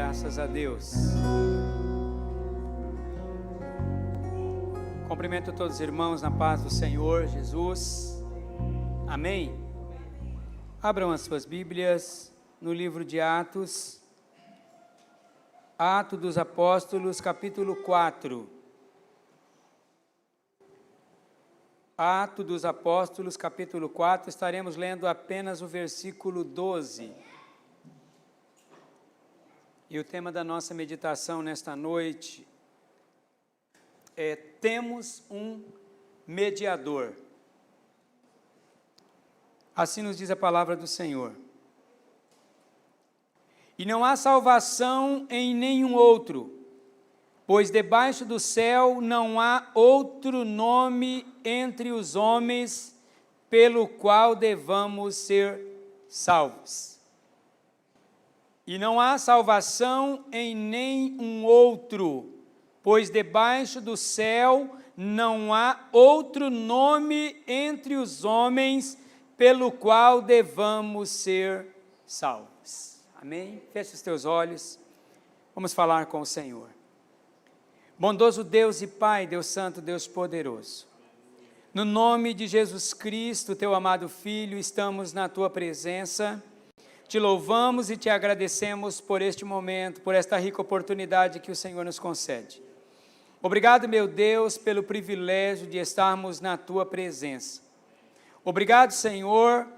Graças a Deus. Cumprimento todos os irmãos na paz do Senhor Jesus. Amém. Abram as suas Bíblias no livro de Atos, Atos dos Apóstolos, capítulo 4. Atos dos Apóstolos, capítulo 4, estaremos lendo apenas o versículo 12. E o tema da nossa meditação nesta noite é: temos um mediador. Assim nos diz a palavra do Senhor. E não há salvação em nenhum outro, pois debaixo do céu não há outro nome entre os homens pelo qual devamos ser salvos. E não há salvação em nenhum outro, pois debaixo do céu não há outro nome entre os homens pelo qual devamos ser salvos. Amém? Feche os teus olhos, vamos falar com o Senhor. Bondoso Deus e Pai, Deus Santo, Deus Poderoso, no nome de Jesus Cristo, Teu amado Filho, estamos na Tua presença. Te louvamos e te agradecemos por este momento, por esta rica oportunidade que o Senhor nos concede. Obrigado, meu Deus, pelo privilégio de estarmos na Tua presença. Obrigado, Senhor,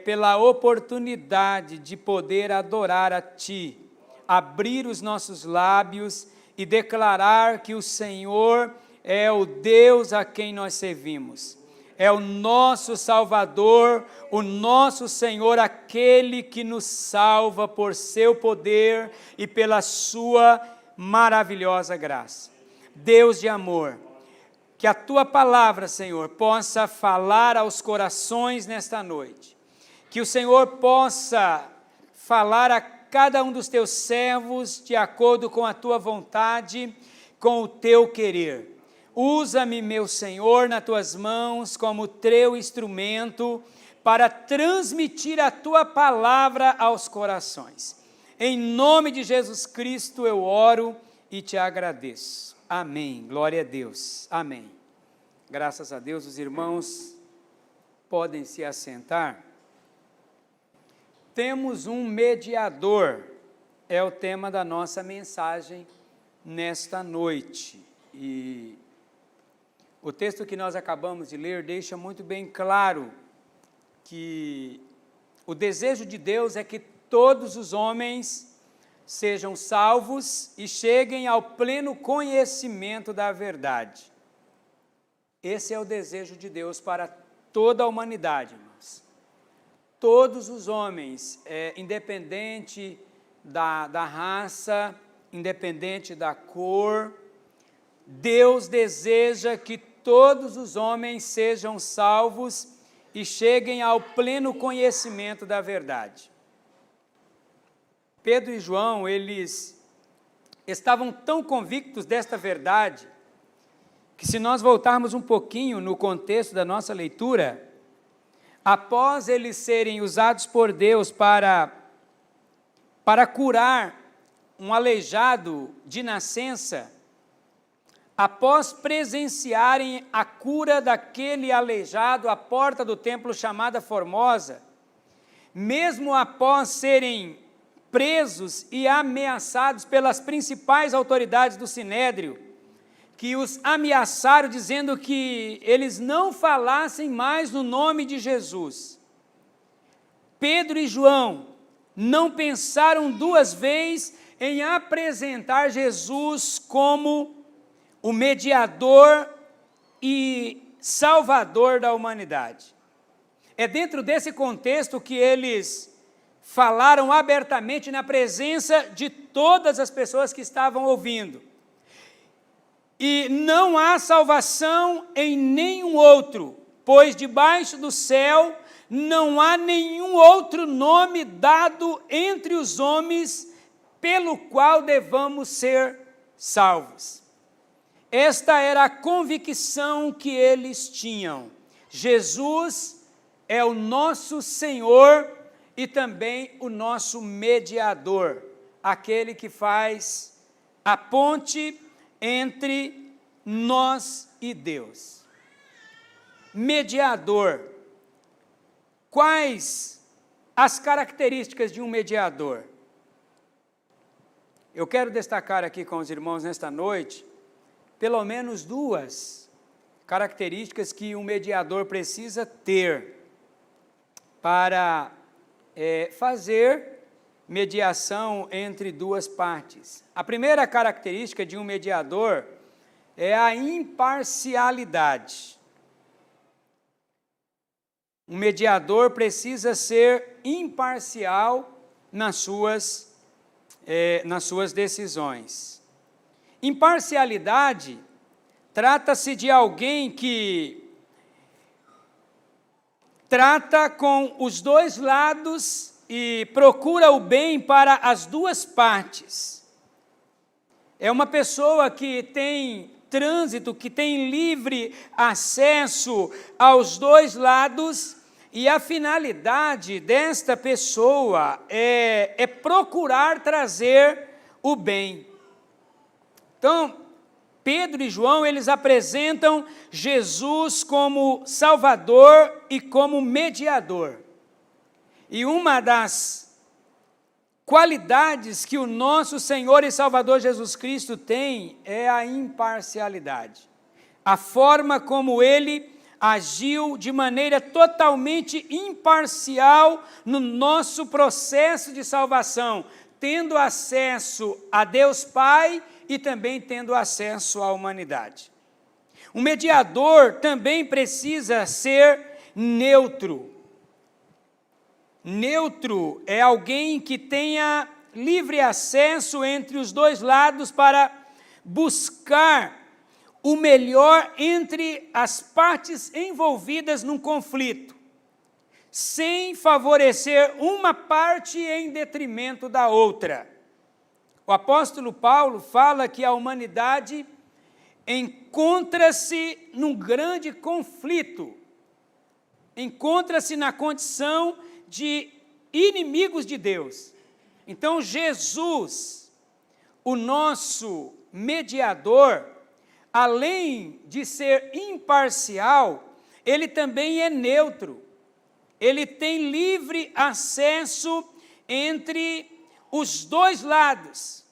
pela oportunidade de poder adorar a Ti, abrir os nossos lábios e declarar que o Senhor é o Deus a quem nós servimos. É o nosso Salvador, o nosso Senhor, aquele que nos salva por seu poder e pela sua maravilhosa graça. Deus de amor, que a Tua palavra, Senhor, possa falar aos corações nesta noite. Que o Senhor possa falar a cada um dos Teus servos de acordo com a Tua vontade, com o Teu querer. Usa-me, meu Senhor, nas Tuas mãos como Teu instrumento para transmitir a Tua palavra aos corações. Em nome de Jesus Cristo eu oro e Te agradeço. Amém. Glória a Deus. Amém. Graças a Deus, os irmãos podem se assentar. Temos um mediador, é o tema da nossa mensagem nesta noite. E o texto que nós acabamos de ler deixa muito bem claro que o desejo de Deus é que todos os homens sejam salvos e cheguem ao pleno conhecimento da verdade. Esse é o desejo de Deus para toda a humanidade, irmãos. Todos os homens, independente da raça, independente da cor, Deus deseja que todos os homens sejam salvos e cheguem ao pleno conhecimento da verdade. Pedro e João, eles estavam tão convictos desta verdade, que se nós voltarmos um pouquinho no contexto da nossa leitura, após eles serem usados por Deus para curar um aleijado de nascença, após presenciarem a cura daquele aleijado à porta do templo chamada Formosa, mesmo após serem presos e ameaçados pelas principais autoridades do Sinédrio, que os ameaçaram dizendo que eles não falassem mais no nome de Jesus, Pedro e João não pensaram duas vezes em apresentar Jesus como o mediador e salvador da humanidade. É dentro desse contexto que eles falaram abertamente na presença de todas as pessoas que estavam ouvindo. E não há salvação em nenhum outro, pois debaixo do céu não há nenhum outro nome dado entre os homens pelo qual devamos ser salvos. Esta era a convicção que eles tinham. Jesus é o nosso Senhor e também o nosso mediador. aquele que faz a ponte entre nós e Deus. Mediador. Quais as características de um mediador? Eu quero destacar aqui com os irmãos nesta noite, pelo menos duas características que um mediador precisa ter para fazer mediação entre duas partes. A primeira característica de um mediador é a imparcialidade. Um mediador precisa ser imparcial nas suas decisões. Imparcialidade trata-se de alguém que trata com os dois lados e procura o bem para as duas partes. É uma pessoa que tem trânsito, que tem livre acesso aos dois lados, e a finalidade desta pessoa é procurar trazer o bem. Então, Pedro e João, eles apresentam Jesus como Salvador e como mediador. E uma das qualidades que o nosso Senhor e Salvador Jesus Cristo tem é a imparcialidade. A forma como Ele agiu de maneira totalmente imparcial no nosso processo de salvação, tendo acesso a Deus Pai e também tendo acesso à humanidade. Um mediador também precisa ser neutro. Neutro é alguém que tenha livre acesso entre os dois lados para buscar o melhor entre as partes envolvidas num conflito, sem favorecer uma parte em detrimento da outra. O apóstolo Paulo fala que a humanidade encontra-se num grande conflito, encontra-se na condição de inimigos de Deus. Então, Jesus, o nosso mediador, além de ser imparcial, ele também é neutro. Ele tem livre acesso entre os dois lados.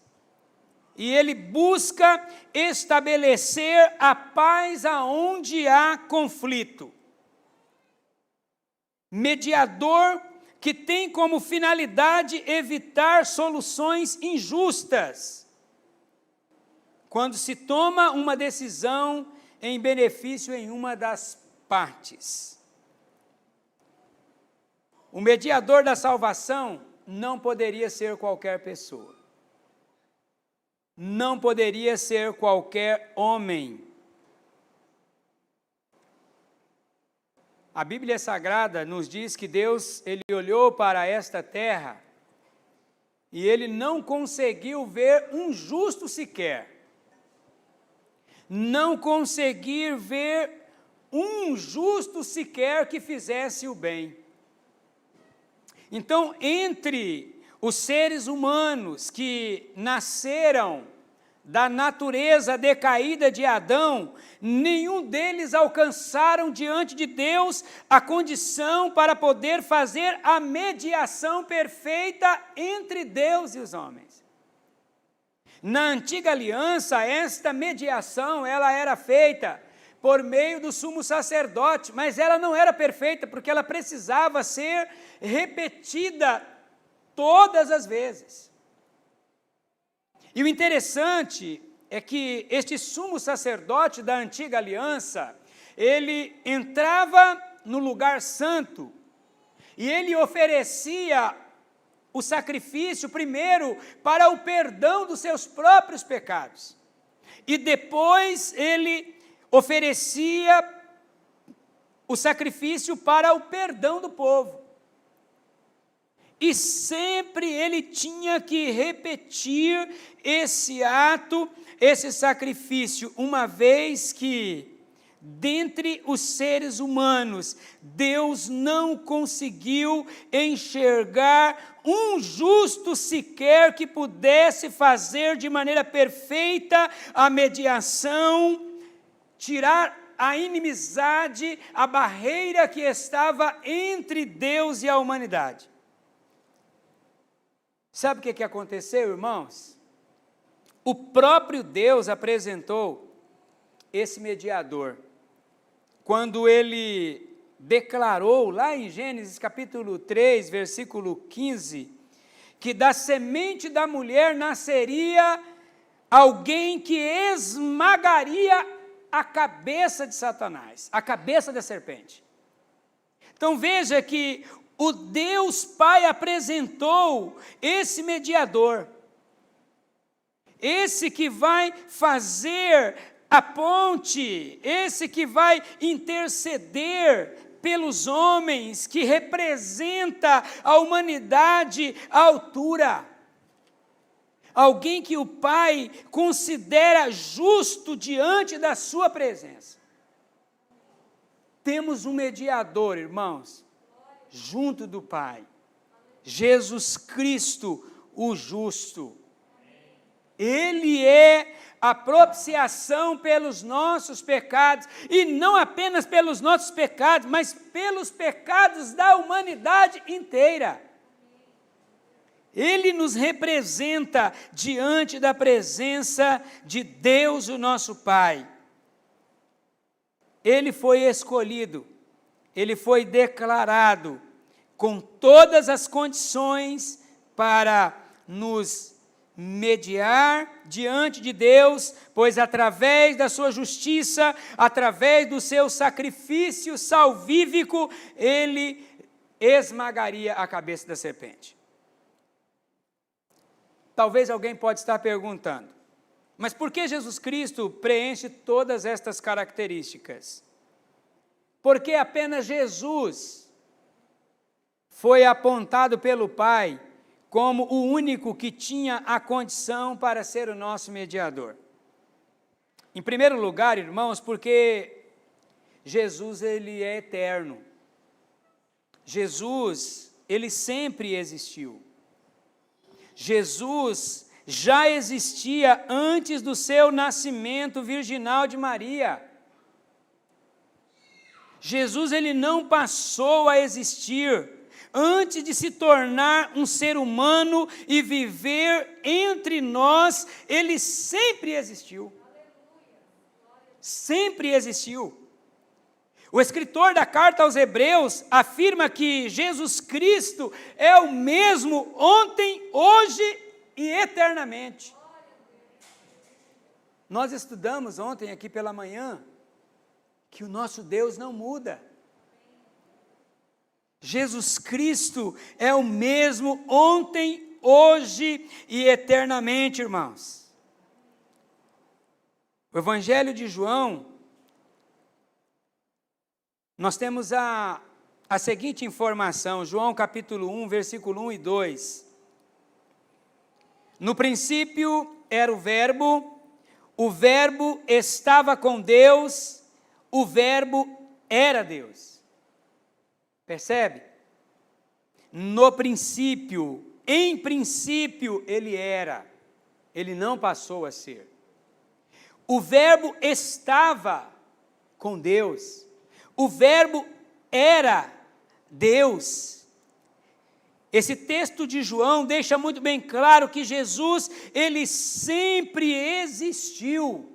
E ele busca estabelecer a paz aonde há conflito. Mediador que tem como finalidade evitar soluções injustas, quando se toma uma decisão em benefício em uma das partes. O mediador da salvação não poderia ser qualquer pessoa. Não poderia ser qualquer homem. A Bíblia Sagrada nos diz que Deus, ele olhou para esta terra e ele não conseguiu ver um justo sequer. Não conseguir ver um justo sequer que fizesse o bem. Então, entre os seres humanos que nasceram da natureza decaída de Adão, nenhum deles alcançaram diante de Deus a condição para poder fazer a mediação perfeita entre Deus e os homens. Na antiga aliança, esta mediação, ela era feita por meio do sumo sacerdote, mas ela não era perfeita, porque ela precisava ser repetida todas as vezes. E o interessante é que este sumo sacerdote da antiga aliança, ele entrava no lugar santo e ele oferecia o sacrifício primeiro para o perdão dos seus próprios pecados. E depois ele oferecia o sacrifício para o perdão do povo. E sempre ele tinha que repetir esse ato, esse sacrifício, uma vez que dentre os seres humanos, Deus não conseguiu enxergar um justo sequer que pudesse fazer de maneira perfeita a mediação, tirar a inimizade, a barreira que estava entre Deus e a humanidade. Sabe o que aconteceu, irmãos? O próprio Deus apresentou esse mediador, quando ele declarou, lá em Gênesis capítulo 3, versículo 15, que da semente da mulher nasceria alguém que esmagaria a cabeça de Satanás, a cabeça da serpente. Então veja que o Deus Pai apresentou esse mediador, esse que vai fazer a ponte, esse que vai interceder pelos homens, que representa a humanidade à altura. Alguém que o Pai considera justo diante da sua presença. Temos um mediador, irmãos, junto do Pai, Jesus Cristo, o justo. Ele é a propiciação pelos nossos pecados, e não apenas pelos nossos pecados, mas pelos pecados da humanidade inteira. Ele nos representa diante da presença de Deus, o nosso Pai. Ele foi escolhido, ele foi declarado com todas as condições para nos mediar diante de Deus, pois através da sua justiça, através do seu sacrifício salvífico, ele esmagaria a cabeça da serpente. Talvez alguém pode estar perguntando, mas por que Jesus Cristo preenche todas estas características? Porque apenas Jesus foi apontado pelo Pai como o único que tinha a condição para ser o nosso mediador. Em primeiro lugar, irmãos, porque Jesus, ele é eterno. Jesus, ele sempre existiu. Jesus já existia antes do seu nascimento virginal de Maria. Jesus, ele não passou a existir antes de se tornar um ser humano e viver entre nós. Ele sempre existiu. Sempre existiu. O escritor da carta aos Hebreus afirma que Jesus Cristo é o mesmo ontem, hoje e eternamente. Nós estudamos ontem aqui pela manhã que o nosso Deus não muda. Jesus Cristo é o mesmo ontem, hoje e eternamente, irmãos. O Evangelho de João, nós temos a seguinte informação, João capítulo 1, versículo 1 e 2. No princípio era o Verbo estava com Deus, o Verbo era Deus. Percebe? No princípio, em princípio ele era, ele não passou a ser. O Verbo estava com Deus. O Verbo era Deus. Esse texto de João deixa muito bem claro que Jesus, ele sempre existiu.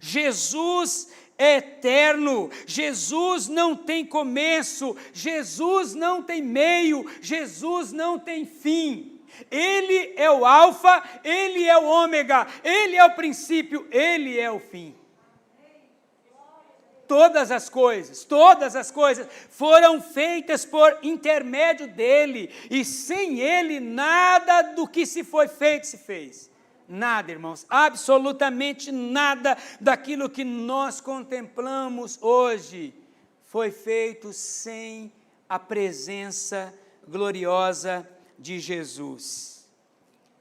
Jesus é eterno. Jesus não tem começo. Jesus não tem meio. Jesus não tem fim. Ele é o alfa, ele é o ômega, ele é o princípio, ele é o fim. Todas as coisas foram feitas por intermédio dele, e sem ele nada do que se foi feito se fez. Nada, irmãos, absolutamente nada daquilo que nós contemplamos hoje foi feito sem a presença gloriosa de Jesus.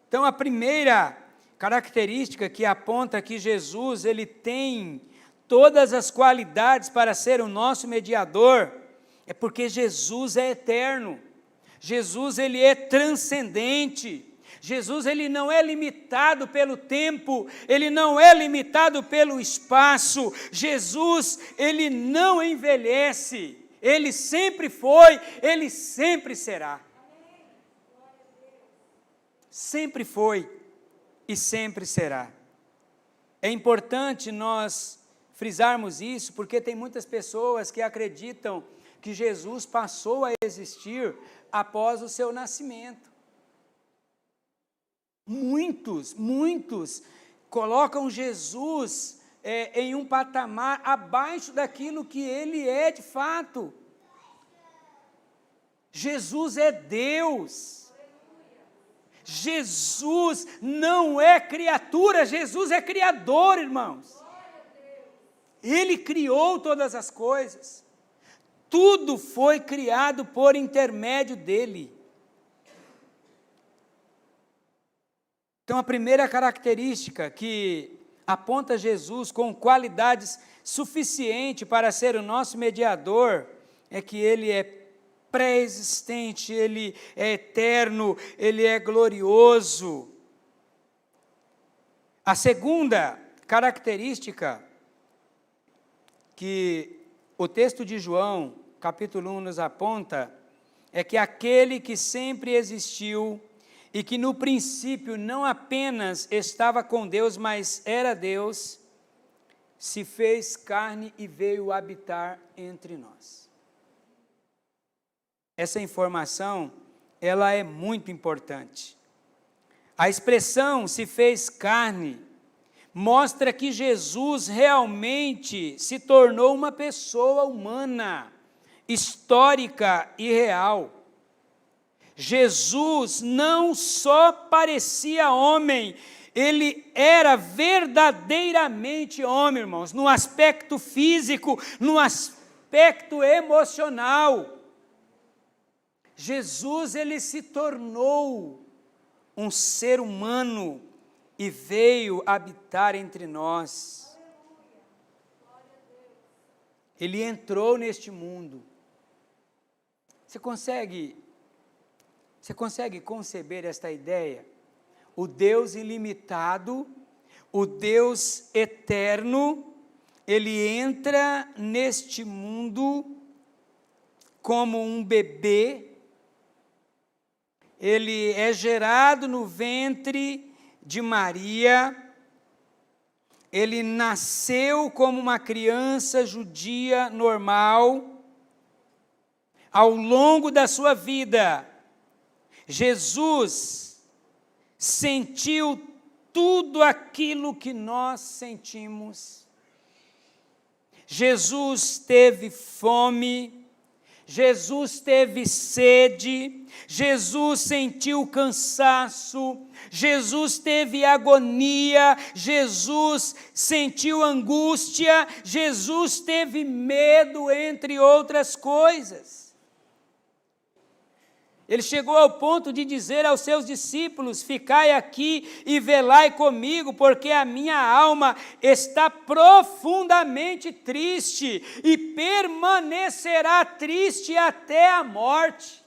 Então, a primeira característica que aponta que Jesus, ele tem todas as qualidades para ser o nosso mediador, é porque Jesus é eterno. Jesus, ele é transcendente. Jesus, ele não é limitado pelo tempo, ele não é limitado pelo espaço. Jesus, ele não envelhece, ele sempre foi, ele sempre será. Sempre foi e sempre será. É importante nós frisarmos isso, porque tem muitas pessoas que acreditam que Jesus passou a existir após o seu nascimento. Muitos colocam Jesus em um patamar abaixo daquilo que ele é de fato. Jesus é Deus. Jesus não é criatura, Jesus é criador, irmãos. Ele criou todas as coisas. Tudo foi criado por intermédio dele. Então, a primeira característica que aponta Jesus com qualidades suficientes para ser o nosso mediador é que ele é pré-existente, ele é eterno, ele é glorioso. A segunda característica que o texto de João, capítulo 1, nos aponta, é que aquele que sempre existiu e que no princípio não apenas estava com Deus, mas era Deus, se fez carne e veio habitar entre nós. Essa informação, ela é muito importante. A expressão se fez carne mostra que Jesus realmente se tornou uma pessoa humana, histórica e real. Jesus não só parecia homem, ele era verdadeiramente homem, irmãos, no aspecto físico, no aspecto emocional. Jesus, ele se tornou um ser humano e veio habitar entre nós. Ele entrou neste mundo. Você consegue conceber esta ideia? O Deus ilimitado, o Deus eterno, ele entra neste mundo como um bebê. Ele é gerado no ventre de Maria, ele nasceu como uma criança judia normal. Ao longo da sua vida, Jesus sentiu tudo aquilo que nós sentimos. Jesus teve fome, Jesus teve sede, Jesus sentiu cansaço, Jesus teve agonia, Jesus sentiu angústia, Jesus teve medo, entre outras coisas. Ele chegou ao ponto de dizer aos seus discípulos: ficai aqui e velai comigo, porque a minha alma está profundamente triste e permanecerá triste até a morte.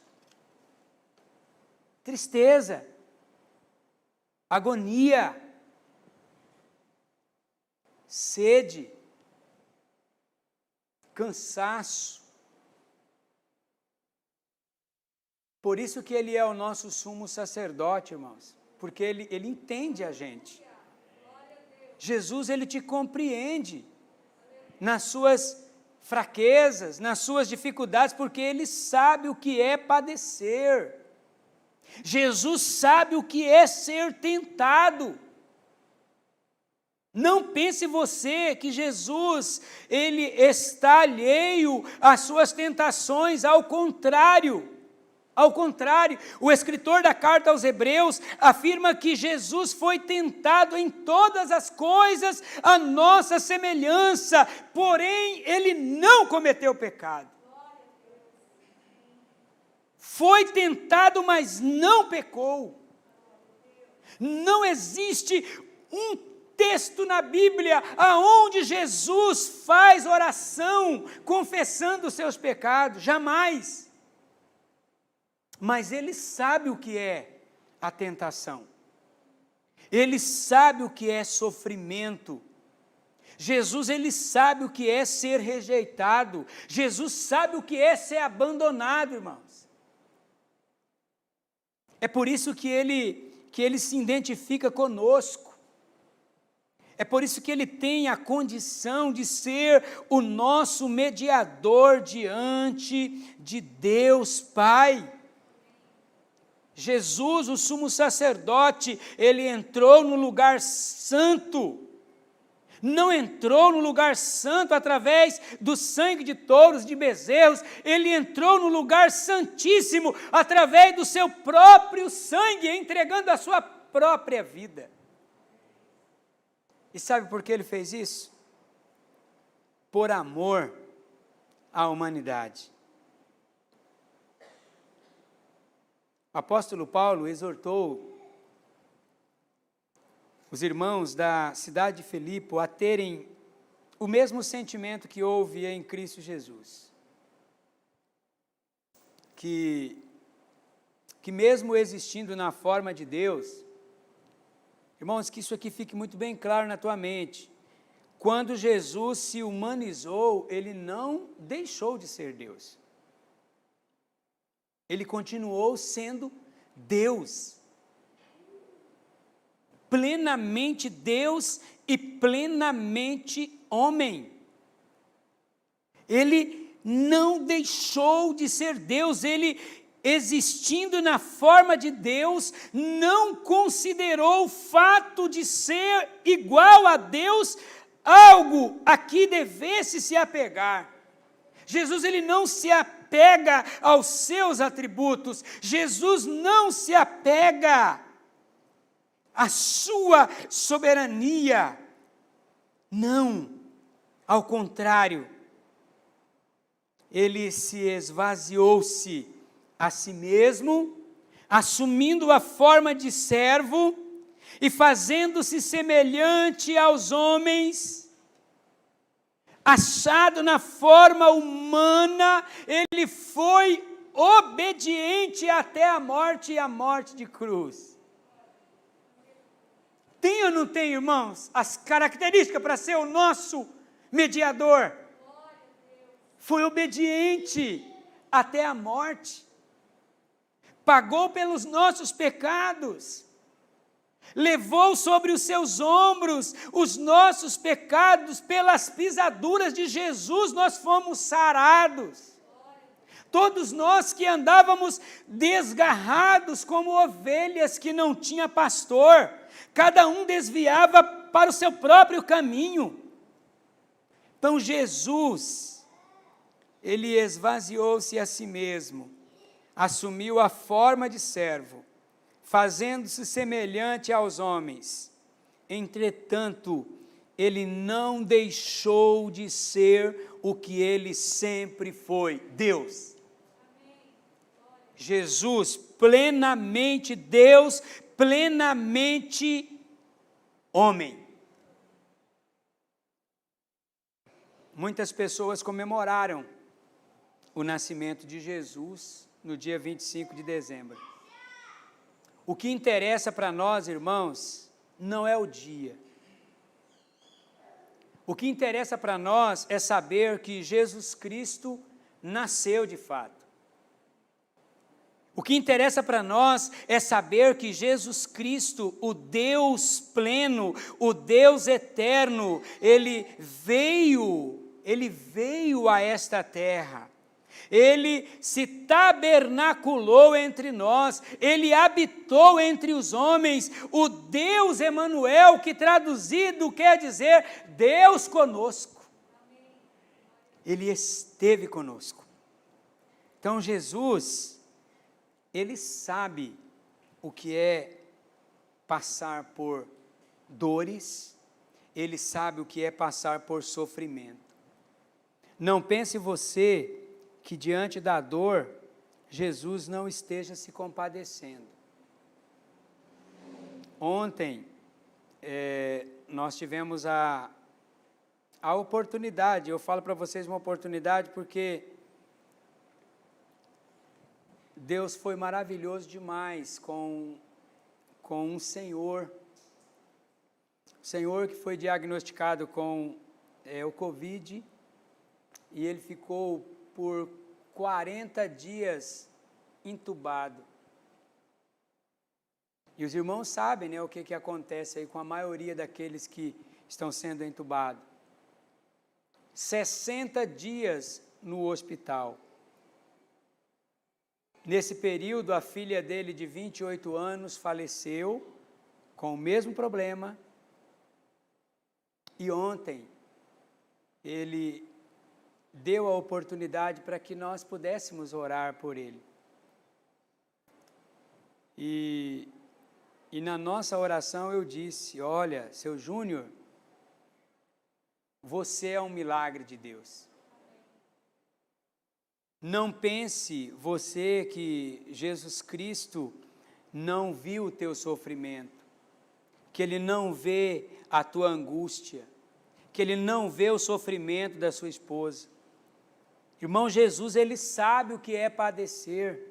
Tristeza, agonia, sede, cansaço. Por isso que ele é o nosso sumo sacerdote, irmãos, porque ele entende a gente. Jesus, ele te compreende nas suas fraquezas, nas suas dificuldades, porque ele sabe o que é padecer. Jesus sabe o que é ser tentado. Não pense você que Jesus, ele está alheio às suas tentações, ao contrário. Ao contrário, o escritor da carta aos Hebreus afirma que Jesus foi tentado em todas as coisas à nossa semelhança, porém ele não cometeu pecado. Foi tentado, mas não pecou. Não existe um texto na Bíblia aonde Jesus faz oração confessando os seus pecados, jamais. Mas ele sabe o que é a tentação. Ele sabe o que é sofrimento. Jesus, ele sabe o que é ser rejeitado. Jesus sabe o que é ser abandonado, irmãos. É por isso que ele se identifica conosco. É por isso que ele tem a condição de ser o nosso mediador diante de Deus Pai. Jesus, o sumo sacerdote, ele entrou no lugar santo. Não entrou no lugar santo através do sangue de touros, de bezerros, ele entrou no lugar santíssimo através do seu próprio sangue, entregando a sua própria vida. E sabe por que ele fez isso? Por amor à humanidade. O apóstolo Paulo exortou os irmãos da cidade de Filipe a terem o mesmo sentimento que houve em Cristo Jesus. Que mesmo existindo na forma de Deus, irmãos, que isso aqui fique muito bem claro na tua mente. Quando Jesus se humanizou, ele não deixou de ser Deus. Ele continuou sendo Deus. Plenamente Deus e plenamente homem. Ele não deixou de ser Deus, ele, existindo na forma de Deus, não considerou o fato de ser igual a Deus algo a que devesse se apegar. Jesus, ele não se apega aos seus atributos, Jesus não se apega à sua soberania, não, ao contrário, ele se esvaziou-se a si mesmo, assumindo a forma de servo e fazendo-se semelhante aos homens, achado na forma humana, ele foi obediente até a morte e a morte de cruz. Tem ou não tem, irmãos, as características para ser o nosso mediador? Foi obediente até a morte, pagou pelos nossos pecados, levou sobre os seus ombros os nossos pecados, pelas pisaduras de Jesus nós fomos sarados. Todos nós que andávamos desgarrados como ovelhas que não tinha pastor, cada um desviava para o seu próprio caminho. Então Jesus, ele esvaziou-se a si mesmo, assumiu a forma de servo, fazendo-se semelhante aos homens. Entretanto, ele não deixou de ser o que ele sempre foi, Deus. Jesus, plenamente Deus, plenamente homem. Muitas pessoas comemoraram o nascimento de Jesus no dia 25 de dezembro. O que interessa para nós, irmãos, não é o dia. O que interessa para nós é saber que Jesus Cristo nasceu de fato. O que interessa para nós é saber que Jesus Cristo, o Deus pleno, o Deus eterno, Ele veio a esta terra. Ele se tabernaculou entre nós, Ele habitou entre os homens, o Deus Emanuel, que traduzido quer dizer Deus conosco. Ele esteve conosco. Então Jesus, Ele sabe o que é passar por dores, Ele sabe o que é passar por sofrimento. Não pense você que diante da dor, Jesus não esteja se compadecendo. Ontem, nós tivemos a oportunidade, eu falo para vocês uma oportunidade porque Deus foi maravilhoso demais com um senhor que foi diagnosticado com o Covid, e ele ficou por 40 dias entubado. E os irmãos sabem, né, o que acontece aí com a maioria daqueles que estão sendo entubados. 60 dias no hospital. Nesse período, a filha dele, de 28 anos, faleceu com o mesmo problema. E ontem, ele deu a oportunidade para que nós pudéssemos orar por ele. E na nossa oração eu disse: olha, seu Júnior, você é um milagre de Deus. Não pense você que Jesus Cristo não viu o teu sofrimento, que Ele não vê a tua angústia, que Ele não vê o sofrimento da sua esposa. Irmão, Jesus, Ele sabe o que é padecer.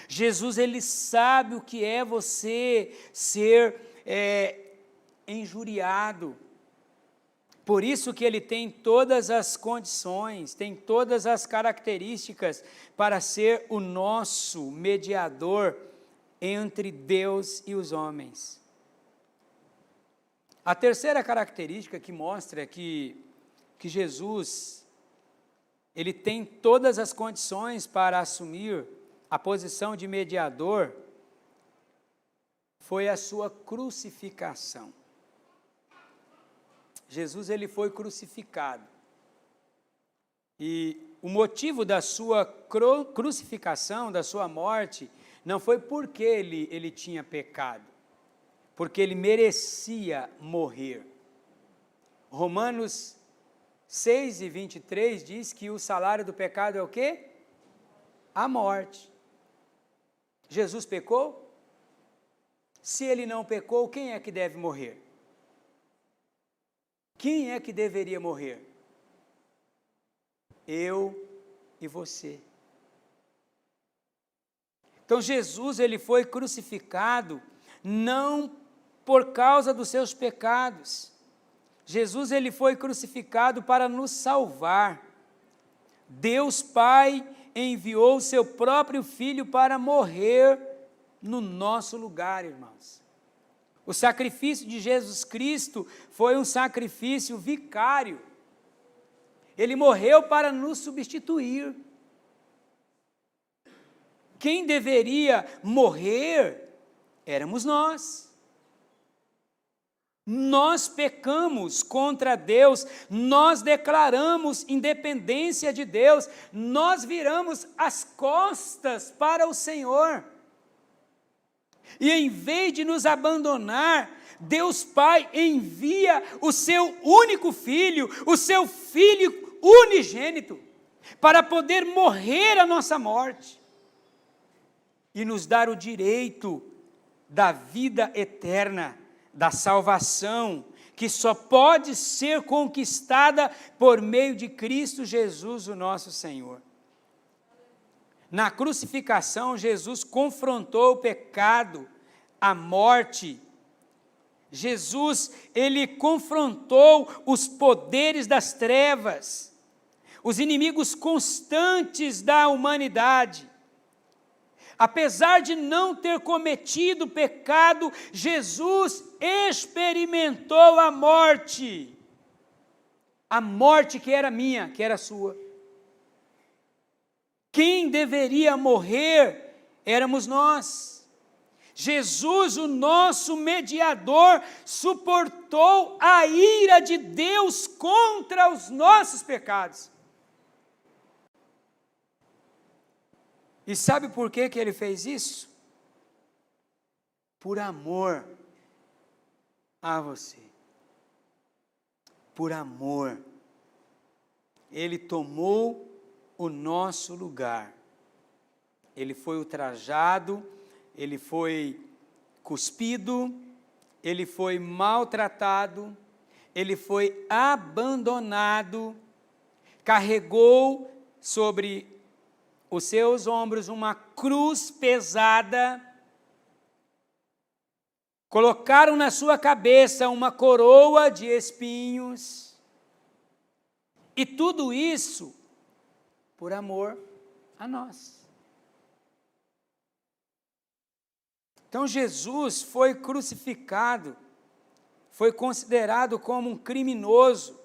Jesus, Ele sabe o que é você ser injuriado. Por isso que Ele tem todas as condições, tem todas as características para ser o nosso mediador entre Deus e os homens. A terceira característica que mostra que Jesus, Ele tem todas as condições para assumir a posição de mediador, foi a sua crucificação. Jesus, Ele foi crucificado. E o motivo da sua crucificação, da sua morte, não foi porque ele tinha pecado, porque Ele merecia morrer. Romanos 6:23 diz que o salário do pecado é o quê? A morte. Jesus pecou? Se Ele não pecou, quem é que deve morrer? Quem é que deveria morrer? Eu e você. Então Jesus, Ele foi crucificado não por causa dos seus pecados. Jesus, Ele foi crucificado para nos salvar. Deus Pai enviou o seu próprio Filho para morrer no nosso lugar, irmãos. O sacrifício de Jesus Cristo foi um sacrifício vicário. Ele morreu para nos substituir. Quem deveria morrer éramos nós. Nós pecamos contra Deus, nós declaramos independência de Deus, nós viramos as costas para o Senhor. E em vez de nos abandonar, Deus Pai envia o seu único filho, o seu filho unigênito, para poder morrer a nossa morte e nos dar o direito da vida eterna, da salvação, que só pode ser conquistada por meio de Cristo Jesus, o nosso Senhor. Na crucificação, Jesus confrontou o pecado, a morte. Jesus, Ele confrontou os poderes das trevas, os inimigos constantes da humanidade. Apesar de não ter cometido pecado, Jesus experimentou a morte que era minha, que era sua. Quem deveria morrer éramos nós. Jesus, o nosso mediador, suportou a ira de Deus contra os nossos pecados. E sabe por que Ele fez isso? Por amor a você. Por amor. Ele tomou o nosso lugar. Ele foi ultrajado, Ele foi cuspido, Ele foi maltratado, ele foi abandonado, carregou sobre os seus ombros uma cruz pesada, colocaram na sua cabeça uma coroa de espinhos, e tudo isso por amor a nós. Então Jesus foi crucificado, foi considerado como um criminoso,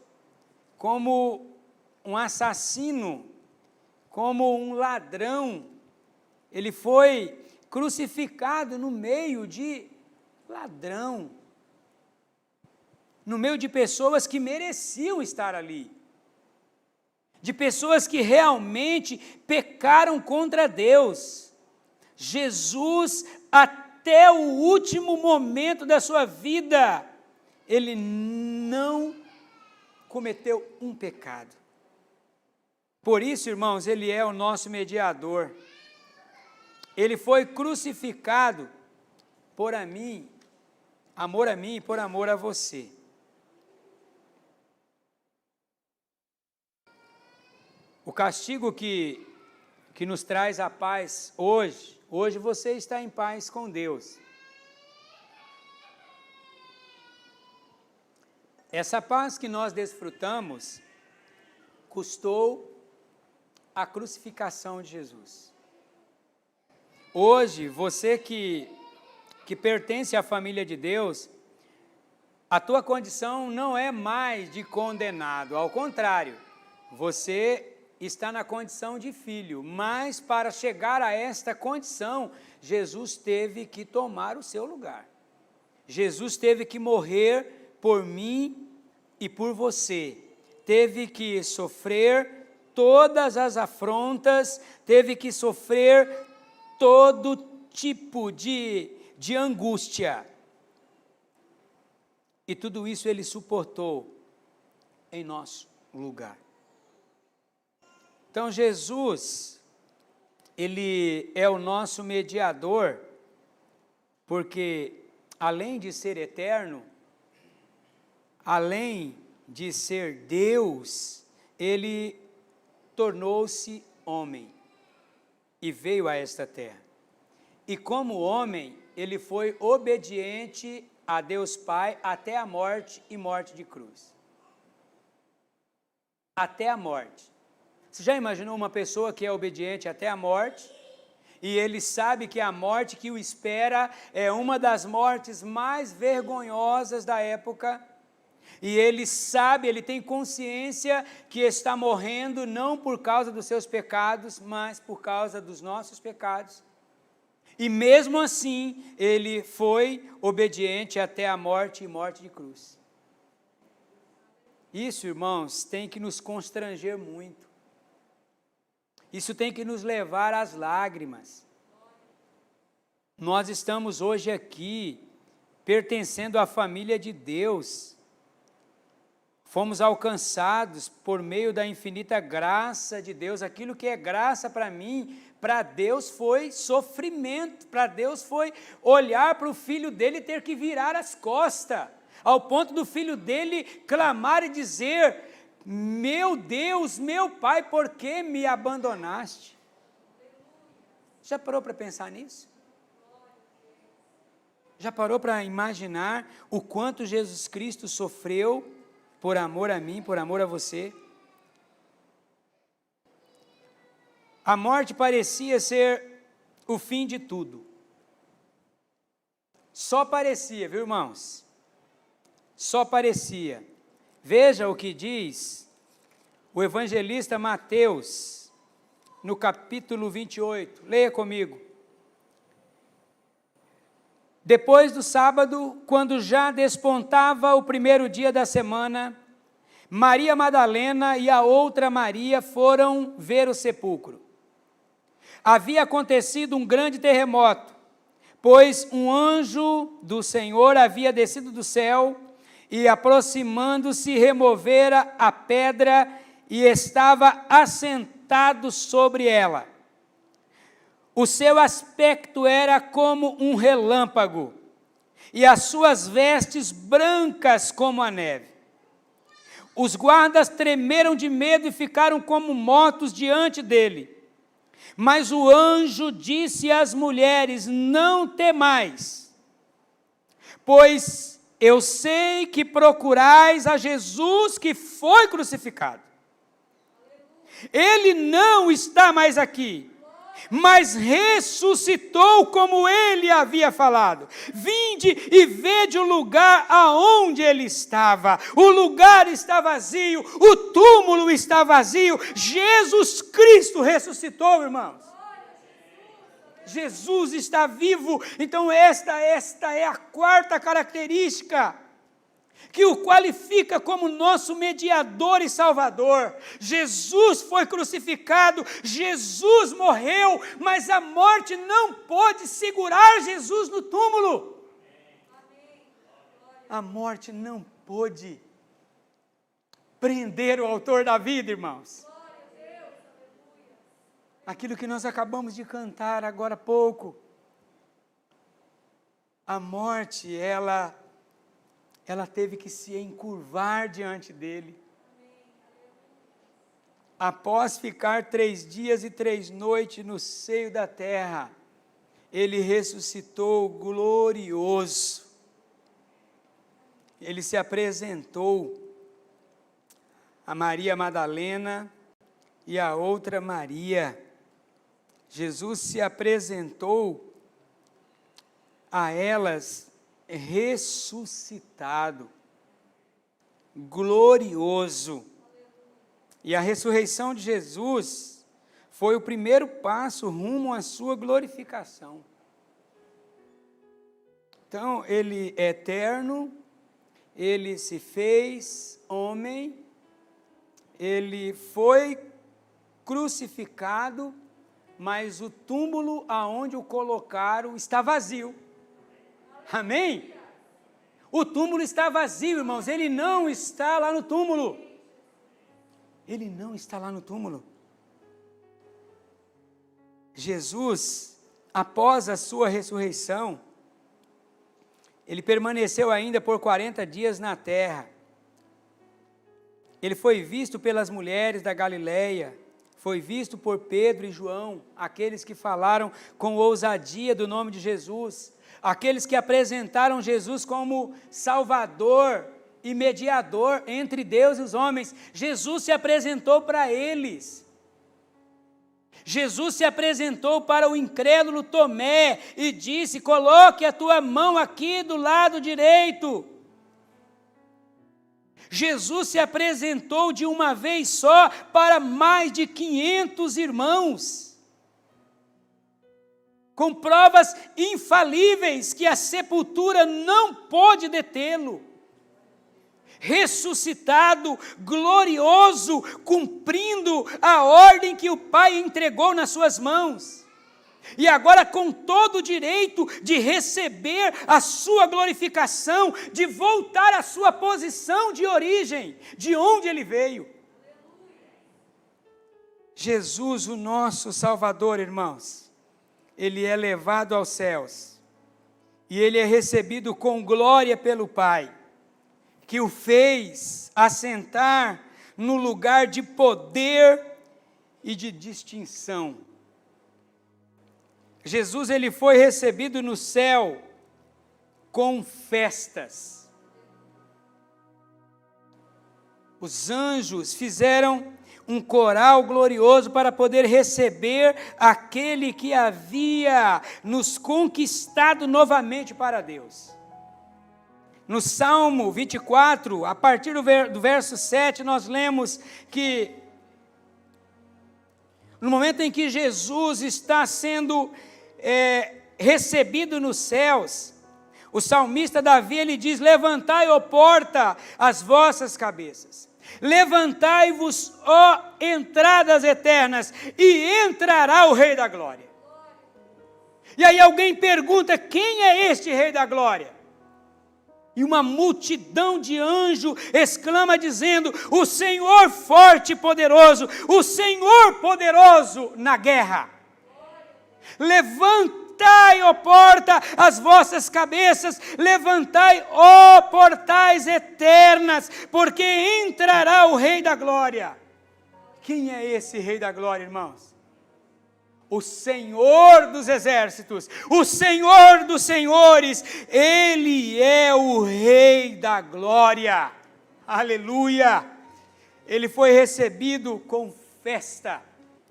como um assassino, como um ladrão. Ele foi crucificado no meio de ladrão, no meio de pessoas que mereciam estar ali, de pessoas que realmente pecaram contra Deus. Jesus, até o último momento da sua vida, ele não cometeu um pecado. Por isso, irmãos, ele é o nosso mediador. Ele foi crucificado por a mim e por amor a você. O castigo que nos traz a paz hoje você está em paz com Deus. Essa paz que nós desfrutamos custou a crucificação de Jesus. Hoje, você que pertence à família de Deus, a tua condição não é mais de condenado, ao contrário, você está na condição de filho, mas para chegar a esta condição, Jesus teve que tomar o seu lugar. Jesus teve que morrer por mim e por você, teve que sofrer todas as afrontas, teve que sofrer todo tipo de angústia. E tudo isso ele suportou em nosso lugar. Então Jesus, ele é o nosso mediador, porque além de ser eterno, além de ser Deus, ele tornou-se homem e veio a esta terra. E como homem, ele foi obediente a Deus Pai até a morte e morte de cruz. Até a morte. Você já imaginou uma pessoa que é obediente até a morte? E ele sabe que a morte que o espera é uma das mortes mais vergonhosas da época. E ele sabe, ele tem consciência que está morrendo não por causa dos seus pecados, mas por causa dos nossos pecados. E mesmo assim, ele foi obediente até a morte e morte de cruz. Isso, irmãos, tem que nos constranger muito. Isso tem que nos levar às lágrimas. Nós estamos hoje aqui, pertencendo à família de Deus. Fomos alcançados por meio da infinita graça de Deus. Aquilo que é graça para mim, para Deus foi sofrimento, para Deus foi olhar para o filho dele e ter que virar as costas, ao ponto do filho dele clamar e dizer: meu Deus, meu Pai, por que me abandonaste? Já parou para pensar nisso? Já parou para imaginar o quanto Jesus Cristo sofreu por amor a mim, por amor a você? A morte parecia ser o fim de tudo. Só parecia, viu, irmãos? Só parecia. Veja o que diz o evangelista Mateus, no capítulo 28. Leia comigo. Depois do sábado, quando já despontava o primeiro dia da semana, Maria Madalena e a outra Maria foram ver o sepulcro. Havia acontecido um grande terremoto, pois um anjo do Senhor havia descido do céu e, aproximando-se, removera a pedra e estava assentado sobre ela. O seu aspecto era como um relâmpago, e as suas vestes brancas como a neve. Os guardas tremeram de medo e ficaram como mortos diante dele. Mas o anjo disse às mulheres: não temais, pois eu sei que procurais a Jesus que foi crucificado. Ele não está mais aqui, mas ressuscitou como ele havia falado. Vinde e vede o lugar aonde ele estava. O lugar está vazio, o túmulo está vazio. Jesus Cristo ressuscitou, irmãos. Jesus está vivo. Então esta é a quarta característica que o qualifica como nosso mediador e salvador. Jesus foi crucificado, Jesus morreu, mas a morte não pôde segurar Jesus no túmulo. A morte não pôde prender o autor da vida, irmãos. Aquilo que nós acabamos de cantar agora há pouco. A morte, ela teve que se encurvar diante dele. Após ficar 3 dias e 3 noites no seio da terra, ele ressuscitou glorioso. Ele se apresentou a Maria Madalena e a outra Maria. Jesus se apresentou a elas ressuscitado, glorioso. E a ressurreição de Jesus foi o primeiro passo rumo à sua glorificação. Então, ele é eterno, ele se fez homem, ele foi crucificado, mas o túmulo aonde o colocaram está vazio. Amém? O túmulo está vazio, irmãos. Ele não está lá no túmulo. Ele não está lá no túmulo. Jesus, após a sua ressurreição, ele permaneceu ainda por 40 dias na terra. Ele foi visto pelas mulheres da Galileia, foi visto por Pedro e João, aqueles que falaram com ousadia do nome de Jesus, aqueles que apresentaram Jesus como Salvador e mediador entre Deus e os homens. Jesus se apresentou para eles. Jesus se apresentou para o incrédulo Tomé e disse: coloque a tua mão aqui do lado direito. Jesus se apresentou de uma vez só para mais de 500 irmãos, com provas infalíveis que a sepultura não pôde detê-lo. Ressuscitado, glorioso, cumprindo a ordem que o Pai entregou nas suas mãos. E agora com todo o direito de receber a sua glorificação, de voltar à sua posição de origem, de onde ele veio. Jesus, o nosso Salvador, irmãos, ele é levado aos céus, e ele é recebido com glória pelo Pai, que o fez assentar no lugar de poder e de distinção. Jesus, ele foi recebido no céu com festas. Os anjos fizeram um coral glorioso para poder receber aquele que havia nos conquistado novamente para Deus. No Salmo 24, a partir do verso 7, nós lemos que no momento em que Jesus está sendo recebido nos céus, o salmista Davi, ele diz: levantai, ó porta, as vossas cabeças, levantai-vos, ó entradas eternas, e entrará o Rei da Glória. E aí alguém pergunta: quem é este Rei da Glória? E uma multidão de anjos exclama dizendo: o Senhor forte e poderoso, o Senhor poderoso na guerra. Exultai, ó porta, as vossas cabeças, levantai, ó portais eternas, porque entrará o Rei da Glória. Quem é esse Rei da Glória, irmãos? O Senhor dos exércitos, o Senhor dos senhores, Ele é o Rei da Glória. Aleluia! Ele foi recebido com festa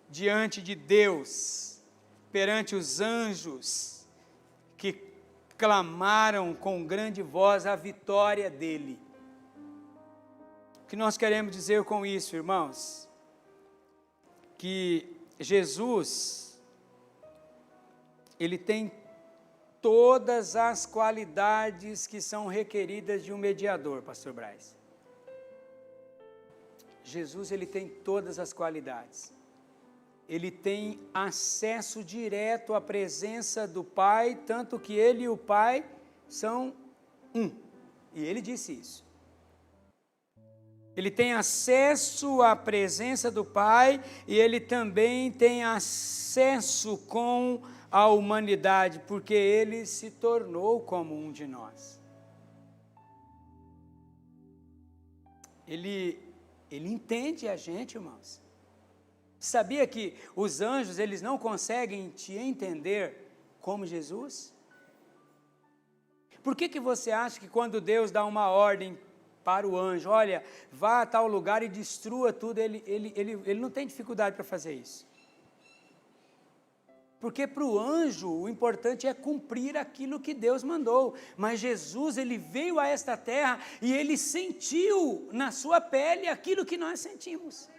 diante de Deus, perante os anjos que clamaram com grande voz a vitória dele. O que nós queremos dizer com isso, irmãos? Que Jesus, ele tem todas as qualidades que são requeridas de um mediador, pastor Braz. Jesus, ele tem todas as qualidades. Ele tem acesso direto à presença do Pai, tanto que ele e o Pai são um. E ele disse isso. Ele tem acesso à presença do Pai e ele também tem acesso com a humanidade, porque ele se tornou como um de nós. Ele entende a gente, irmãos. Sabia que os anjos, eles não conseguem te entender como Jesus? Por que você acha que quando Deus dá uma ordem para o anjo, olha, vá a tal lugar e destrua tudo, ele não tem dificuldade para fazer isso? Porque para o anjo o importante é cumprir aquilo que Deus mandou. Mas Jesus, ele veio a esta terra e ele sentiu na sua pele aquilo que nós sentimos.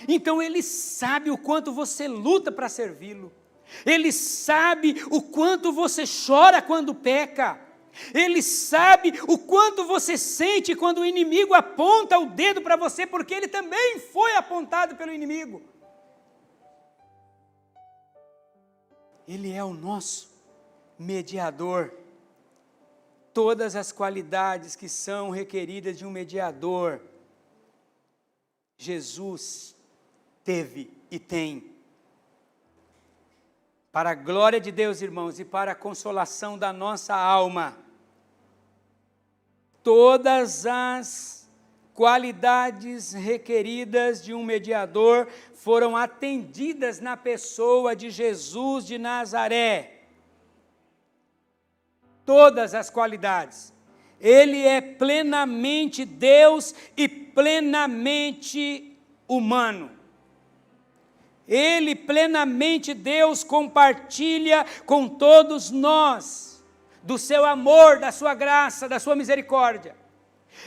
Então ele sabe o quanto você luta para servi-lo. Ele sabe o quanto você chora quando peca. Ele sabe o quanto você sente quando o inimigo aponta o dedo para você, porque ele também foi apontado pelo inimigo. Ele é o nosso mediador. Todas as qualidades que são requeridas de um mediador, Jesus teve e tem. Para a glória de Deus, irmãos, e para a consolação da nossa alma, todas as qualidades requeridas de um mediador foram atendidas na pessoa de Jesus de Nazaré. Todas as qualidades. Ele é plenamente Deus e plenamente humano. Ele, plenamente Deus, compartilha com todos nós do seu amor, da sua graça, da sua misericórdia.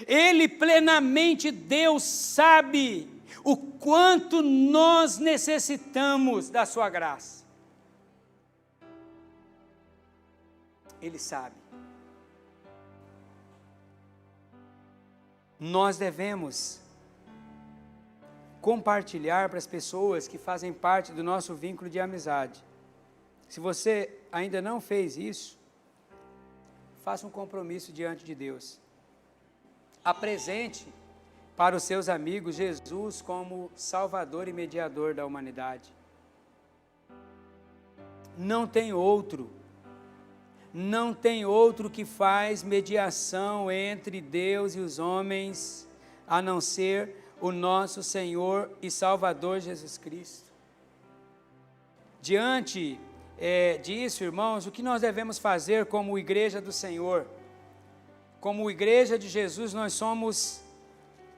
Ele, plenamente Deus, sabe o quanto nós necessitamos da sua graça. Ele sabe. Nós devemos compartilhar para as pessoas que fazem parte do nosso vínculo de amizade. Se você ainda não fez isso, faça um compromisso diante de Deus. Apresente para os seus amigos Jesus como Salvador e Mediador da humanidade. Não tem outro que faz mediação entre Deus e os homens, a não ser o nosso Senhor e Salvador Jesus Cristo. Diante disso, irmãos, o que nós devemos fazer como igreja do Senhor? Como igreja de Jesus, nós somos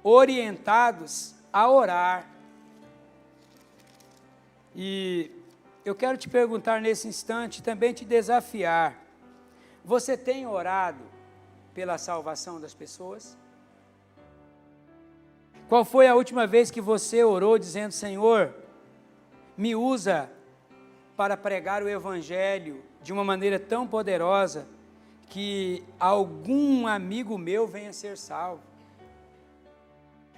orientados a orar. E eu quero te perguntar nesse instante, também te desafiar. Você tem orado pela salvação das pessoas? Qual foi a última vez que você orou dizendo, Senhor, me usa para pregar o Evangelho de uma maneira tão poderosa que algum amigo meu venha ser salvo?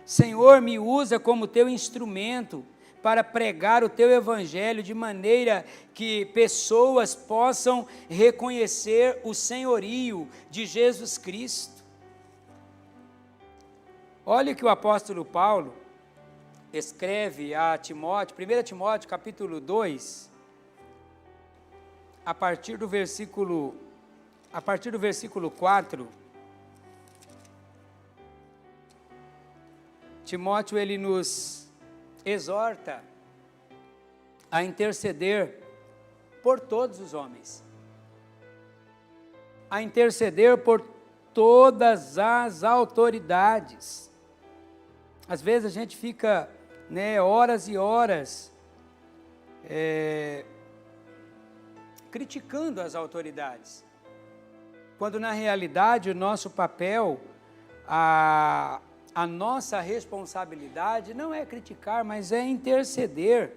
Senhor, me usa como teu instrumento para pregar o teu Evangelho de maneira que pessoas possam reconhecer o senhorio de Jesus Cristo. Olha o que o apóstolo Paulo escreve a Timóteo, 1 Timóteo capítulo 2, a partir do versículo 4, Timóteo ele nos exorta a interceder por todos os homens, a interceder por todas as autoridades. Às vezes a gente fica, horas e horas criticando as autoridades, quando na realidade o nosso papel, a nossa responsabilidade não é criticar, mas é interceder.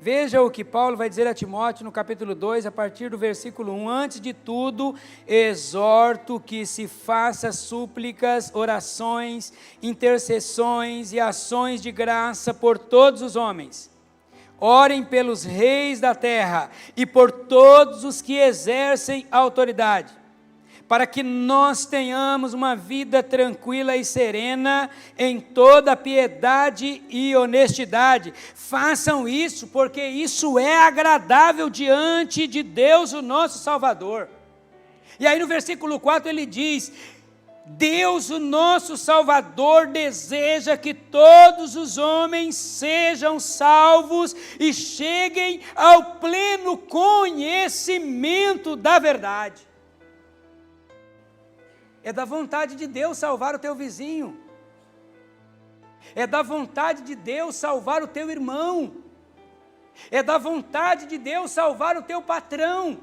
Veja o que Paulo vai dizer a Timóteo no capítulo 2, a partir do versículo 1. Antes de tudo, exorto que se faça súplicas, orações, intercessões e ações de graça por todos os homens. Orem pelos reis da terra e por todos os que exercem autoridade, para que nós tenhamos uma vida tranquila e serena em toda piedade e honestidade. Façam isso, porque isso é agradável diante de Deus, o nosso Salvador. E aí no versículo 4 ele diz: Deus, o nosso Salvador, deseja que todos os homens sejam salvos e cheguem ao pleno conhecimento da verdade. É da vontade de Deus salvar o teu vizinho. É da vontade de Deus salvar o teu irmão. É da vontade de Deus salvar o teu patrão.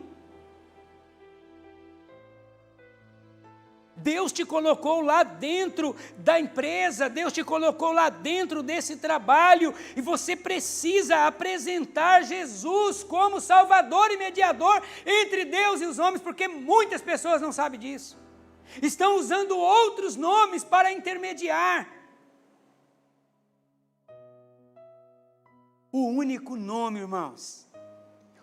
Deus te colocou lá dentro da empresa, Deus te colocou lá dentro desse trabalho, e você precisa apresentar Jesus como Salvador e mediador entre Deus e os homens, porque muitas pessoas não sabem disso. Estão usando outros nomes para intermediar. O único nome, irmãos,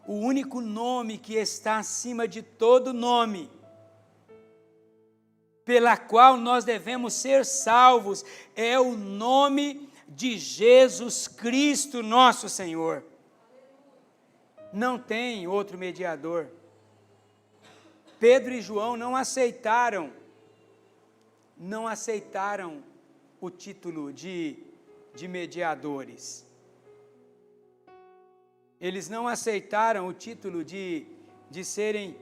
o único nome que está acima de todo nome, pela qual nós devemos ser salvos, é o nome de Jesus Cristo, nosso Senhor. Não tem outro mediador. Pedro e João não aceitaram o título de mediadores. Eles não aceitaram o título de serem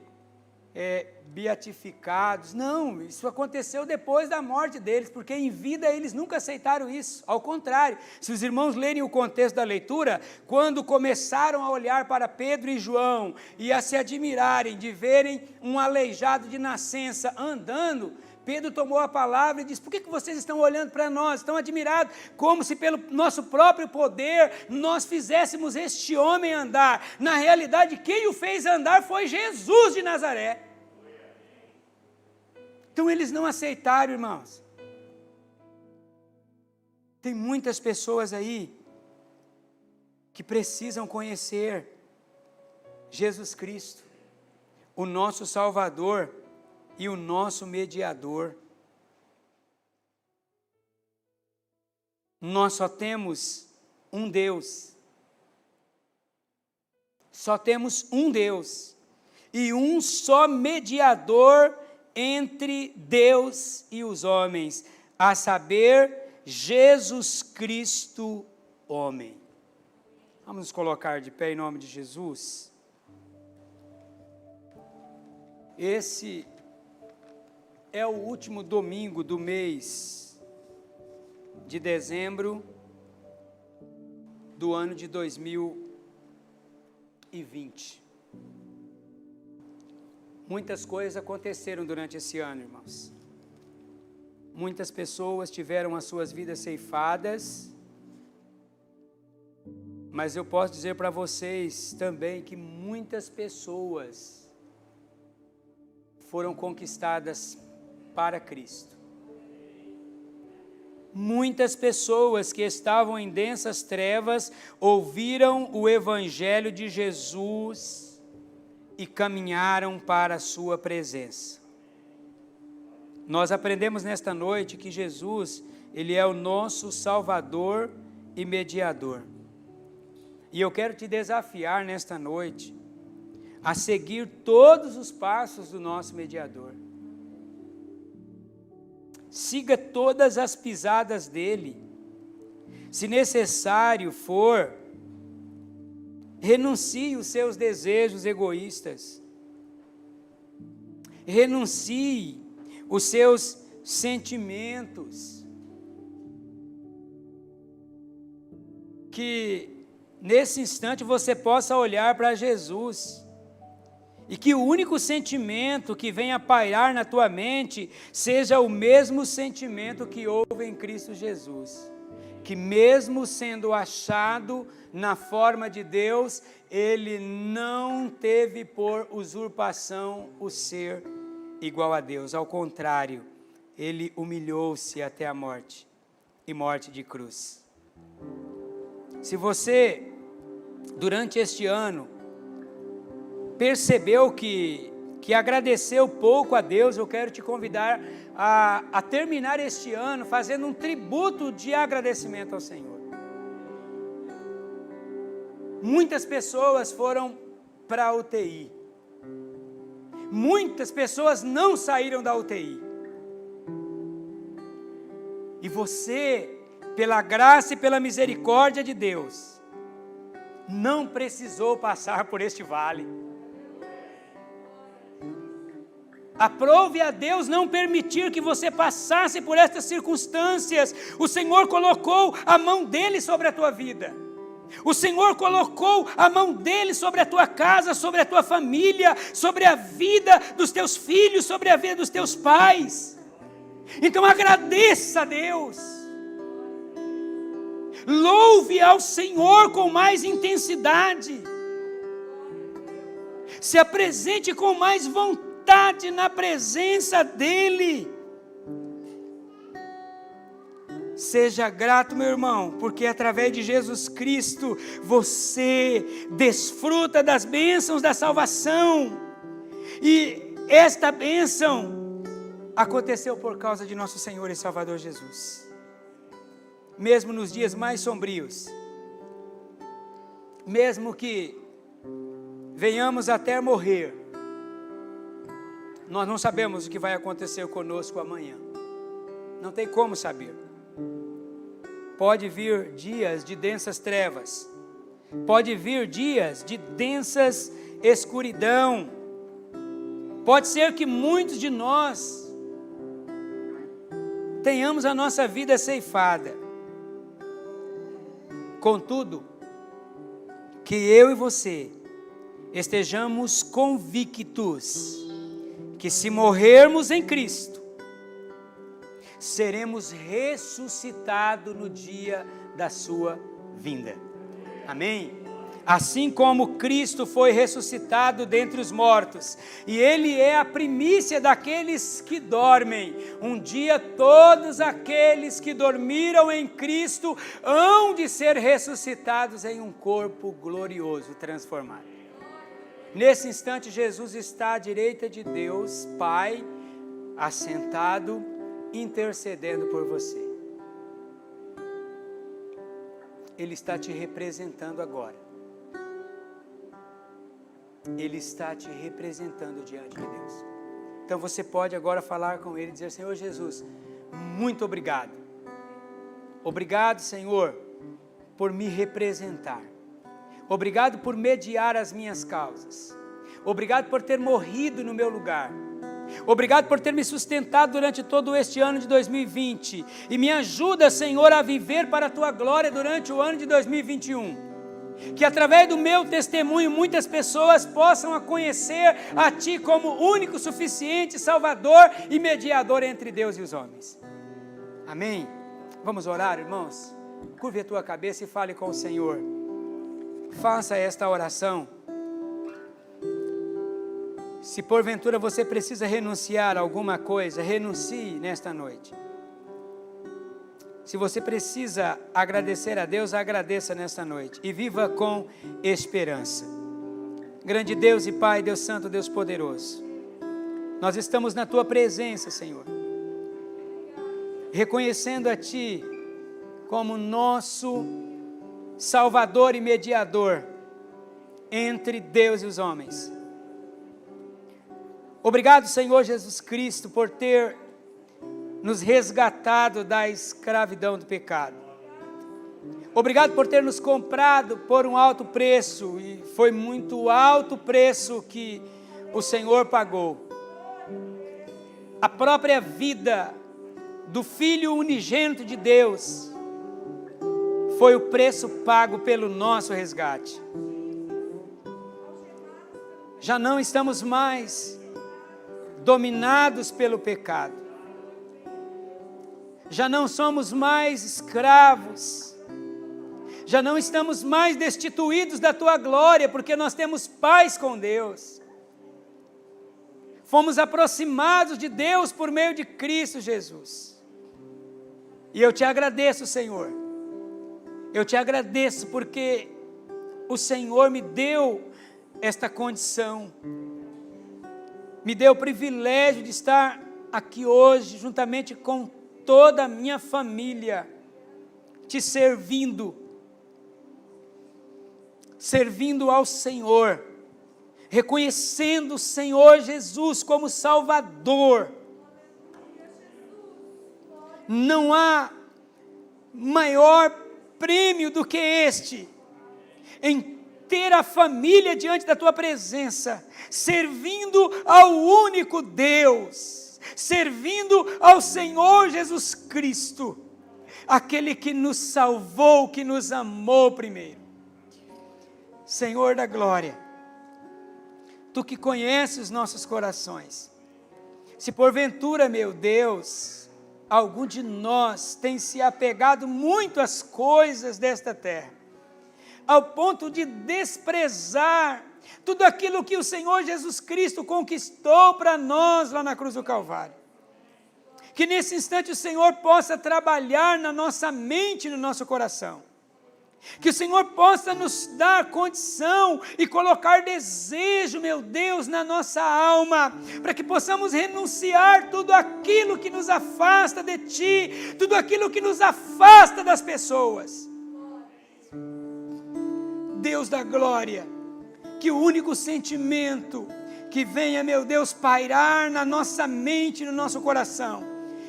beatificados. Não, isso aconteceu depois da morte deles, porque em vida eles nunca aceitaram isso. Ao contrário, se os irmãos lerem o contexto da leitura, quando começaram a olhar para Pedro e João e a se admirarem de verem um aleijado de nascença andando, Pedro tomou a palavra e disse: por que vocês estão olhando para nós, estão admirados, como se pelo nosso próprio poder nós fizéssemos este homem andar? Na realidade, quem o fez andar foi Jesus de Nazaré. Então eles não aceitaram, irmãos. Tem muitas pessoas aí que precisam conhecer Jesus Cristo, o nosso Salvador e o nosso mediador. Nós só temos um Deus. Só temos um Deus e um só mediador entre Deus e os homens, a saber, Jesus Cristo, homem. Vamos nos colocar de pé em nome de Jesus. Esse é o último domingo do mês de dezembro do ano de 2020. Muitas coisas aconteceram durante esse ano, irmãos. Muitas pessoas tiveram as suas vidas ceifadas, mas eu posso dizer para vocês também que muitas pessoas foram conquistadas para Cristo. Muitas pessoas que estavam em densas trevas ouviram o Evangelho de Jesus e caminharam para a sua presença. Nós aprendemos nesta noite que Jesus, Ele é o nosso Salvador e mediador. E eu quero te desafiar nesta noite a seguir todos os passos do nosso mediador. Siga todas as pisadas dele. Se necessário for, renuncie os seus desejos egoístas. Renuncie os seus sentimentos. Que nesse instante você possa olhar para Jesus. E que o único sentimento que venha pairar na tua mente seja o mesmo sentimento que houve em Cristo Jesus. Que mesmo sendo achado na forma de Deus, ele não teve por usurpação o ser igual a Deus. Ao contrário, ele humilhou-se até a morte, e morte de cruz. Se você, durante este ano, percebeu que agradeceu pouco a Deus, eu quero te convidar a terminar este ano fazendo um tributo de agradecimento ao Senhor. Muitas pessoas foram para a UTI. Muitas pessoas não saíram da UTI. E você, pela graça e pela misericórdia de Deus, não precisou passar por este vale. Aprove a Deus não permitir que você passasse por estas circunstâncias. O Senhor colocou a mão dele sobre a tua vida. O Senhor colocou a mão dele sobre a tua casa, sobre a tua família, sobre a vida dos teus filhos, sobre a vida dos teus pais. Então agradeça a Deus. Louve ao Senhor com mais intensidade. Se apresente com mais vontade na presença dEle. Seja grato, meu irmão, porque através de Jesus Cristo você desfruta das bênçãos da salvação. E esta bênção aconteceu por causa de nosso Senhor e Salvador Jesus. Mesmo nos dias mais sombrios, mesmo que venhamos até morrer, nós não sabemos o que vai acontecer conosco amanhã. Não tem como saber. Pode vir dias de densas trevas. Pode vir dias de densas escuridão. Pode ser que muitos de nós tenhamos a nossa vida ceifada. Contudo, que eu e você estejamos convictos que se morrermos em Cristo, seremos ressuscitados no dia da sua vinda. Amém? Assim como Cristo foi ressuscitado dentre os mortos, e Ele é a primícia daqueles que dormem, um dia todos aqueles que dormiram em Cristo hão de ser ressuscitados em um corpo glorioso, transformado. Nesse instante, Jesus está à direita de Deus, Pai, assentado, intercedendo por você. Ele está te representando agora. Ele está te representando diante de Deus. Então você pode agora falar com Ele e dizer: Senhor Jesus, muito obrigado. Obrigado, Senhor, por me representar. Obrigado por mediar as minhas causas. Obrigado por ter morrido no meu lugar. Obrigado por ter me sustentado durante todo este ano de 2020. E me ajuda, Senhor, a viver para a Tua glória durante o ano de 2021. Que através do meu testemunho muitas pessoas possam a conhecer a Ti como único, suficiente, Salvador e mediador entre Deus e os homens. Amém? Vamos orar, irmãos? Curve a tua cabeça e fale com o Senhor. Faça esta oração. Se porventura você precisa renunciar a alguma coisa, renuncie nesta noite. Se você precisa agradecer a Deus, agradeça nesta noite. E viva com esperança. Grande Deus e Pai, Deus Santo, Deus Poderoso, nós estamos na Tua presença, Senhor, reconhecendo a Ti como nosso Salvador e mediador entre Deus e os homens. Obrigado, Senhor Jesus Cristo, por ter nos resgatado da escravidão do pecado. Obrigado por ter nos comprado por um alto preço, e foi muito alto o preço que o Senhor pagou. A própria vida do Filho unigênito de Deus foi o preço pago pelo nosso resgate. Já não estamos mais dominados pelo pecado. Já não somos mais escravos. Já não estamos mais destituídos da tua glória, porque nós temos paz com Deus. Fomos aproximados de Deus por meio de Cristo Jesus. E eu te agradeço, Senhor. Eu te agradeço porque o Senhor me deu esta condição. Me deu o privilégio de estar aqui hoje, juntamente com toda a minha família, te servindo ao Senhor, reconhecendo o Senhor Jesus como Salvador. Não há maior prêmio do que este, em ter a família diante da tua presença, servindo ao único Deus, servindo ao Senhor Jesus Cristo, aquele que nos salvou, que nos amou primeiro. Senhor da glória, tu que conheces os nossos corações, se porventura, meu Deus, algum de nós tem se apegado muito às coisas desta terra, ao ponto de desprezar tudo aquilo que o Senhor Jesus Cristo conquistou para nós lá na cruz do Calvário. Que nesse instante o Senhor possa trabalhar na nossa mente e no nosso coração. Que o Senhor possa nos dar condição e colocar desejo, meu Deus, na nossa alma, para que possamos renunciar tudo aquilo que nos afasta de Ti, tudo aquilo que nos afasta das pessoas. Deus da glória, que o único sentimento que venha, meu Deus, pairar na nossa mente e no nosso coração,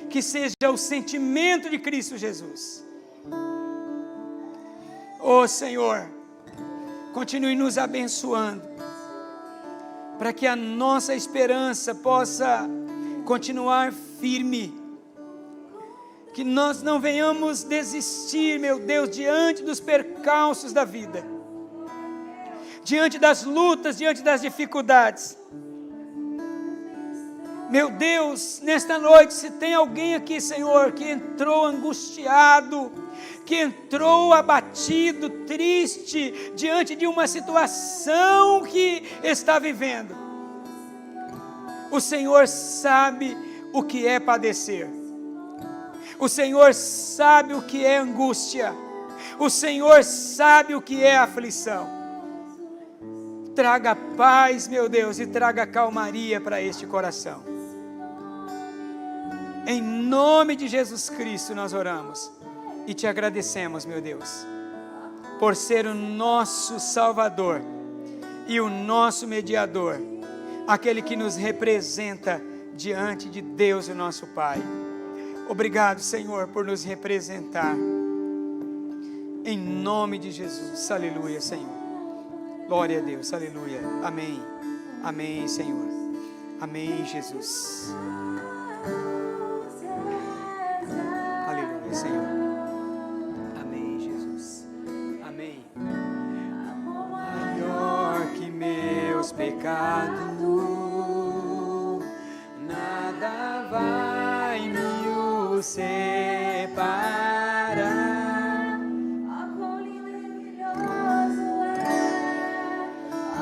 que seja o sentimento de Cristo Jesus. Ó Senhor, continue nos abençoando, para que a nossa esperança possa continuar firme, que nós não venhamos desistir, meu Deus, diante dos percalços da vida, diante das lutas, diante das dificuldades. Meu Deus, nesta noite, se tem alguém aqui, Senhor, que entrou angustiado, que entrou abatido, triste, diante de uma situação que está vivendo, o Senhor sabe o que é padecer, o Senhor sabe o que é angústia, o Senhor sabe o que é aflição. Traga paz, meu Deus, e traga calmaria para este coração. Em nome de Jesus Cristo nós oramos e te agradecemos, meu Deus, por ser o nosso Salvador e o nosso mediador, aquele que nos representa diante de Deus, o nosso Pai. Obrigado, Senhor, por nos representar. Em nome de Jesus, aleluia, Senhor. Glória a Deus, aleluia, amém, amém, Senhor, amém, Jesus, aleluia, Senhor, amém, Jesus, amém. Maior que meus pecados, nada vai me separar.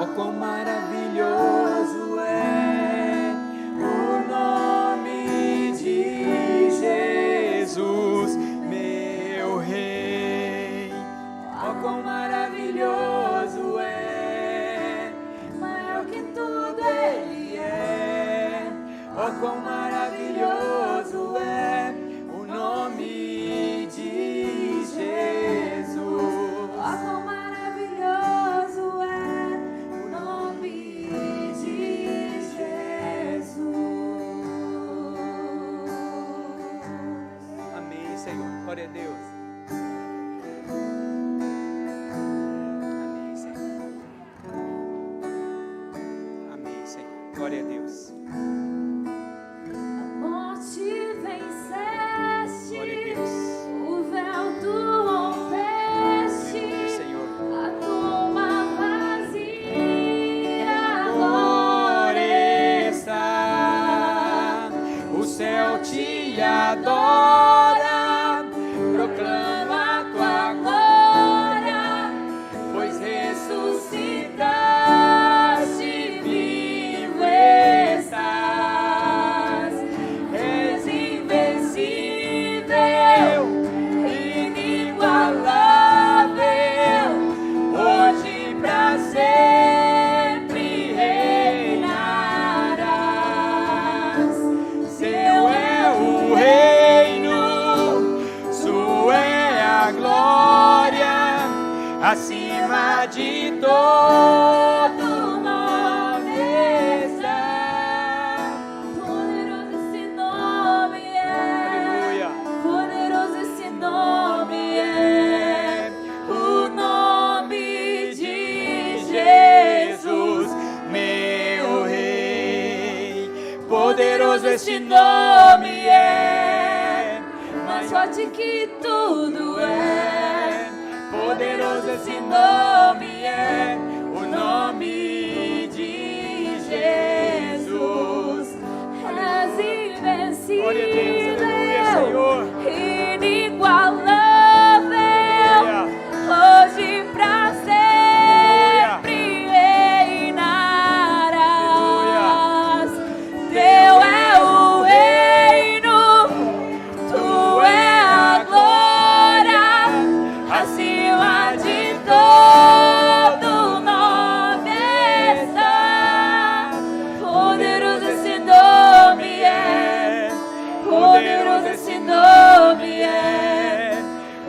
Oh, quão maravilhoso é o nome de Jesus, meu Rei. Oh, quão maravilhoso é, maior que tudo Ele é. Oh, quão maravilhoso é o Glória a Deus. Amém, Senhor. Amém, Senhor. Glória a Deus. A morte venceste. Glória a Deus. O véu tu rompeste. Aleluia, Senhor. A tumba vazia. Glória está. O céu te adora, proclama a tua glória, pois ressuscitaste, vivo estás. És invencível, inigualável, hoje pra sempre reinarás. Seu é o reino, sua é a glória, acima de todo nome está. Poderoso esse nome é. Aleluia. Poderoso esse nome é. O nome de Jesus, meu rei. Poderoso este nome é, mais forte que tudo é. poderoso esse nome é, o nome de Jesus. És invencível, Glória a Deus, aleluia, Senhor. inigualável, hoje pra sempre reinarás. Teu é o reino, tu é a glória, acima de todo nome está. Poderoso esse nome é. Poderoso esse nome é.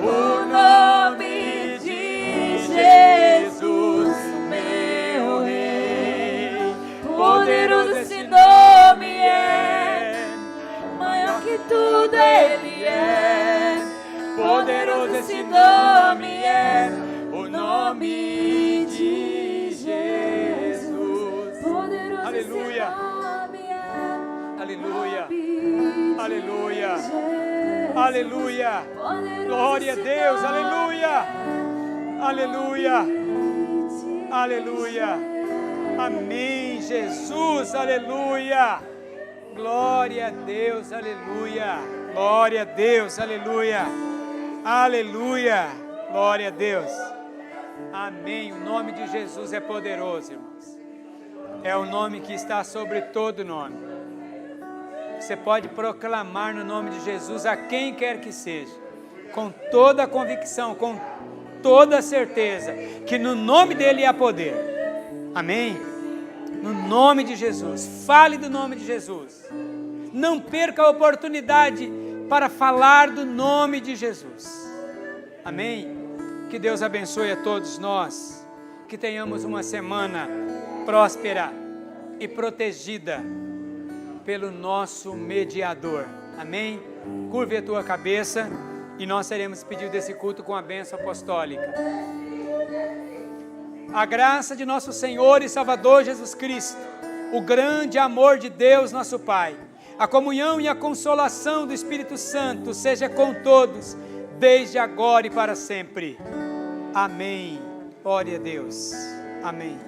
O nome de Jesus, meu rei. Poderoso esse nome é. Maior que tudo ele é. Poderoso esse nome é. O nome de Jesus. Poderoso Aleluia. esse nome é. Aleluia. Nome de Aleluia. Jesus. Aleluia. Poderoso Glória a esse Deus. nome Aleluia. Aleluia. de Aleluia. Amém, Jesus. Aleluia. Glória a Deus. Aleluia. Glória a Deus. Aleluia. Aleluia. Glória a Deus. Amém. O nome de Jesus é poderoso, irmãos. É o nome que está sobre todo nome. Você pode proclamar no nome de Jesus a quem quer que seja, com toda a convicção, com toda a certeza, que no nome dele há poder. Amém? No nome de Jesus. Fale do nome de Jesus. Não perca a oportunidade para falar do nome de Jesus. Amém? Que Deus abençoe a todos nós. Que tenhamos uma semana próspera e protegida pelo nosso mediador. Amém? Curve a tua cabeça e nós seremos pedidos desse culto com a bênção apostólica. A graça de nosso Senhor e Salvador Jesus Cristo, o grande amor de Deus nosso Pai, a comunhão e a consolação do Espírito Santo seja com todos, desde agora e para sempre. Amém. Glória a Deus. Amém.